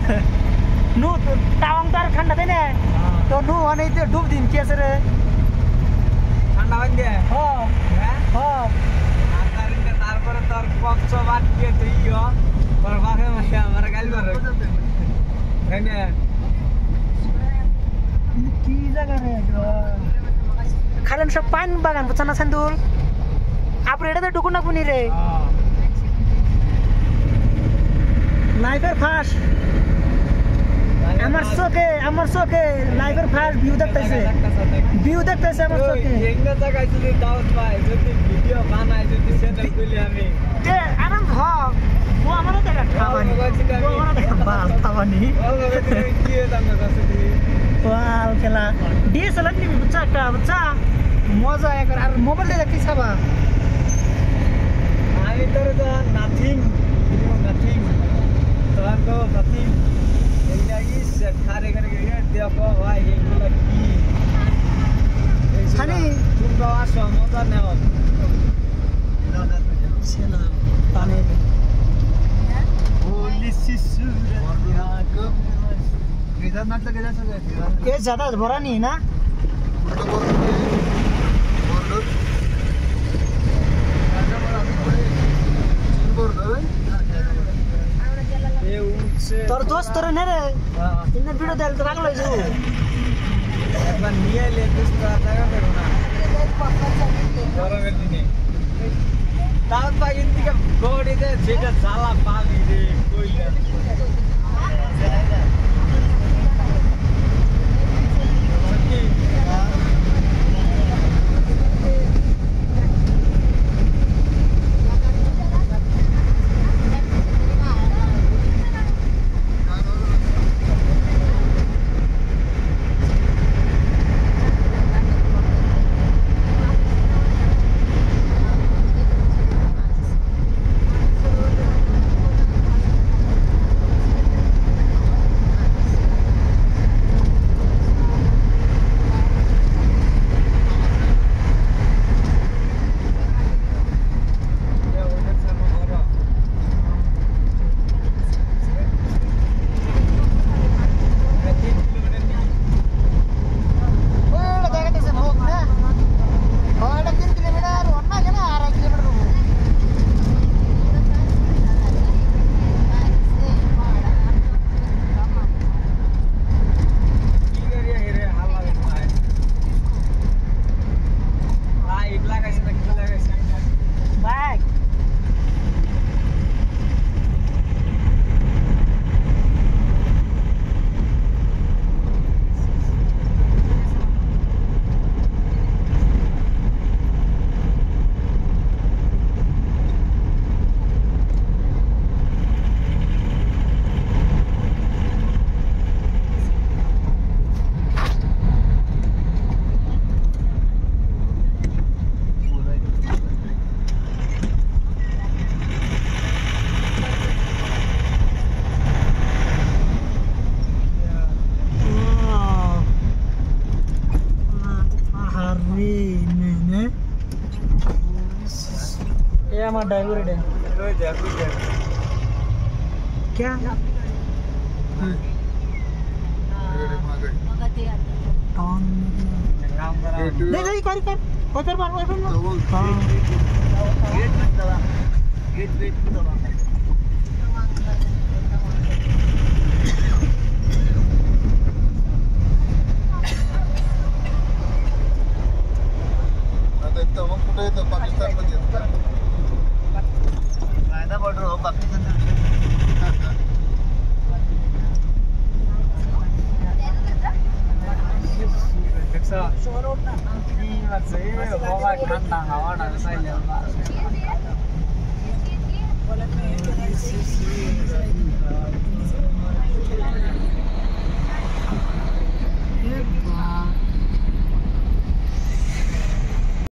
नु टावाङ त ठन्डा छैन तो नु भने त्यो डुब दिन के छ रे ঠান্ডা হইছে হ্যাঁ হ্যাঁ আকারিতে তারপরে তোর কক্ষ বাটকে তুইও তোর বাপে মাইয়া আমার গাল করে এনে কি জায়গা রে খালেন সব পান বাগান বুঝছ না সান্দুল আপনি এটা তো ঢুকুন না কোনি রে লাইফের ফাঁস আমার চোখে লাইফের ফাঁস ভিউ দেখতেছে আমার চোখে এঙ্গা জায়গায় যদি দাওয়াত পাই যদি ভিডিও বানাই যদি চ্যানেল খুলি আমি এ আরাম হ ও আমারও দেখা খাবানি ও আমারও দেখা বাল খাবানি ও বাবা তুই কি দাম কাছে দিই বাল খেলা ডিএসএলআর নিবি বুঝছা একটা বুঝছা মজা একবার আর মোবাইল দিয়ে দেখতে ছাবা আমি তোর তো নাথিং তোর তো নাথিং এইটা কি খারে করে দেখো ভাই এগুলা কি খালি তোমরা আসো মজা নাও ছেলা পানি होली ये ज्यादा भरा नहीं है ना তোর দোস্ত তোর না রে ইন্না ভিডিও দেখ তো ভালো হইছে একবার নিয়ে লে দোস্ত জায়গা দেখো না গরমের দিনে তাও পাইন থেকে গড়িতে যেটা জ্বালা পাবি রে কইলা ये हमारा डाइवर्ट है क्या नहीं नहीं कर उधर मार उधर मार गेट दबा तो पाकिस्तान में जीतता फायदा बॉर्डर हो पाकिस्तान से देखसा शोरोड ना की बात सही है हवा ठंडा हवा ना सही है